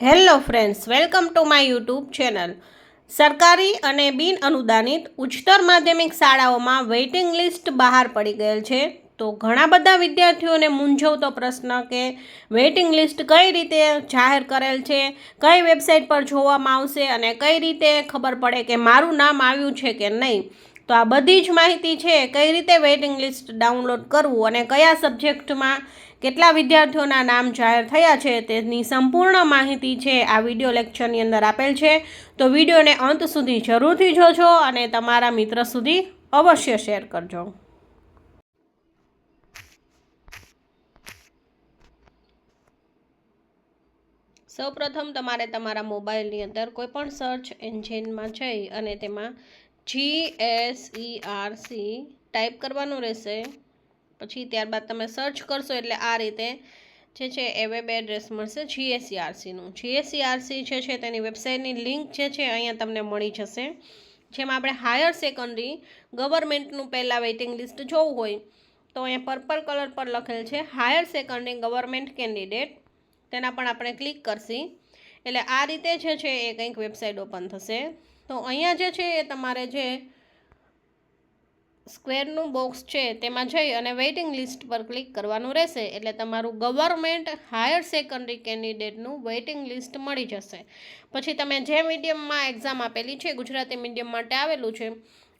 Hello friends, welcome to my YouTube channel. સરકારી અને બિન અનુદાનિત ઉચ્ચતર માધ્યમિક શાળાઓમાં વેઇટિંગ લિસ્ટ બહાર પડી ગયેલ છે. તો ઘણા બધા વિદ્યાર્થીઓને મૂંઝવતો પ્રશ્ન કે વેઇટિંગ લિસ્ટ કઈ રીતે જાહેર કરેલ છે, કઈ વેબસાઇટ પર જોવામાં આવશે અને કઈ રીતે ખબર પડે કે મારું નામ આવ્યું છે કે નહીં. તો આ બધી જ માહિતી છે, કઈ રીતે વેઇટિંગ લિસ્ટ ડાઉનલોડ કરવું અને કયા સબ્જેક્ટમાં કેટલા વિદ્યાર્થીઓના નામ જાહેર થયા છે તેની સંપૂર્ણ માહિતી છે આ વિડીયો લેક્ચરની અંદર આપેલ છે. તો વિડીયોને અંત સુધી જરૂરથી જોજો અને તમારા મિત્ર સુધી અવશ્ય શેર કરજો. સૌપ્રથમ તમારે તમારા મોબાઈલની અંદર કોઈપણ સર્ચ એન્જિનમાં જઈ અને તેમાં GSERC ટાઈપ કરવાનું રહેશે. પછી ત્યારબાદ તમે સર્ચ કરશો એટલે આ રીતે જે છે એ વેબ એડ્રેસ મળશે GSERCનું. GSERC જે છે તેની વેબસાઇટની લિંક જે છે અહીંયા તમને મળી જશે. જેમાં આપણે હાયર સેકન્ડરી ગવર્મેન્ટનું પહેલાં વેઇટિંગ લિસ્ટ જોવું હોય તો અહીંયા પર્પલ કલર પર લખેલ છે હાયર સેકન્ડરી ગવર્મેન્ટ કેન્ડિડેટ. તેના પણ આપણે ક્લિક કરશી એટલે આ રીતે જે છે એ કંઈક વેબસાઇટ ઓપન થશે. તો અહીંયા જે છે એ તમારે જે સ્ક્વેરનું બોક્સ છે તેમાં જઈ અને વેઇટિંગ લિસ્ટ પર ક્લિક કરવાનું રહેશે એટલે તમારું ગવર્મેન્ટ હાયર સેકન્ડરી કેન્ડિડેટનું વેઇટિંગ લિસ્ટ મળી જશે. પછી તમે જે મીડિયમમાં એક્ઝામ આપેલી છે, ગુજરાતી મીડિયમ માટે આવેલું છે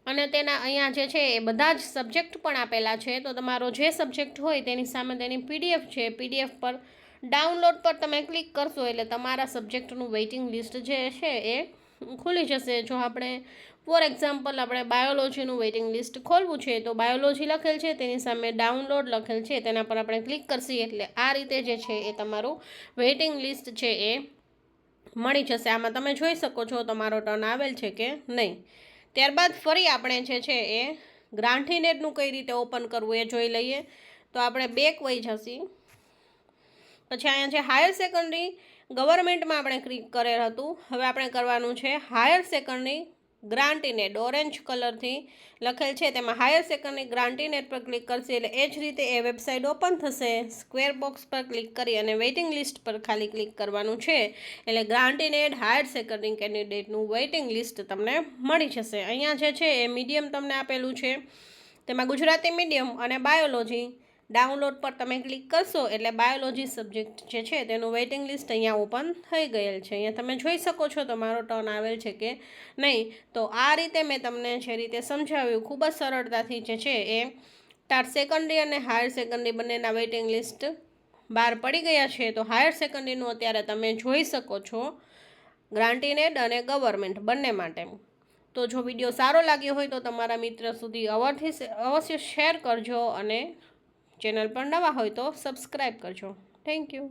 અને તેના અહીંયા જે છે એ બધા જ સબ્જેક્ટ પણ આપેલા છે. તો તમારો જે સબ્જેક્ટ હોય તેની સામે તેની PDF છે, PDF પર ડાઉનલોડ પર તમે ક્લિક કરશો એટલે તમારા સબ્જેક્ટનું વેઇટિંગ લિસ્ટ જે છે એ ખુલી જશે. જો આપણે ફોર એક્ઝામ્પલ આપણે બાયોલોજીનું વેઇટિંગ લિસ્ટ ખોલવું છે તો બાયોલોજી લખેલ છે તેની સામે ડાઉનલોડ લખેલ છે તેના પર આપણે ક્લિક કરશી એટલે આ રીતે જે છે એ તમારું વેઇટિંગ લિસ્ટ છે એ મળી જશે. આમાં તમે જોઈ શકો છો તમારો ટર્ન આવેલ છે કે નહીં. ત્યારબાદ ફરી આપણે જે છે એ ગ્રાન્ટીનેટનું કઈ રીતે ઓપન કરવું એ જોઈ લઈએ. તો આપણે બેક વહી જશી. પછી અહીંયા જે હાયર સેકન્ડરી ગવર્મેન્ટમાં આપણે ક્લિક કરેલ હતું, હવે આપણે કરવાનું છે હાયર સેકન્ડરી ગ્રાન્ટીનેટ. ઓરેન્જ કલરથી લખેલ છે તેમાં હાયર સેકન્ડરી ગ્રાન્ટીનેટ પર ક્લિક કરશે એટલે એ જ રીતે એ વેબસાઇટ ઓપન થશે. સ્ક્વેર બોક્સ પર ક્લિક કરી અને વેઇટિંગ લિસ્ટ પર ખાલી ક્લિક કરવાનું છે એટલે ગ્રાન્ટીનેટ હાયર સેકન્ડરી કેન્ડિડેટનું વેઇટિંગ લિસ્ટ તમને મળી જશે. અહીંયા જે છે એ મીડિયમ તમને આપેલું છે તેમાં ગુજરાતી મીડિયમ અને બાયોલોજી. ડાઉનલોડ પર તમે ક્લિક કરશો એટલે બાયોલોજી સબ્જેક્ટ જે છે તેનું વેઇટિંગ લિસ્ટ અહીંયા ઓપન થઈ ગયેલ છે. અહીંયા તમે જોઈ શકો છો તમારો ટર્ન આવેલ છે કે નહીં. તો આ રીતે મેં તમને જે રીતે સમજાવ્યું ખૂબ જ સરળતાથી જે છે એ સેકન્ડરી અને હાયર સેકન્ડરી બંનેના વેઇટિંગ લિસ્ટ બહાર પડી ગયા છે. તો હાયર સેકન્ડરીનું અત્યારે તમે જોઈ શકો છો ગ્રાન્ટીનેટ અને ગવર્મેન્ટ બંને માટે. તો જો વિડીયો સારો લાગ્યો હોય તો તમારા મિત્ર સુધી અવશ્ય શેર કરજો અને ચેનલ પર નવા હોય તો સબસ્ક્રાઈબ કરજો. Thank you.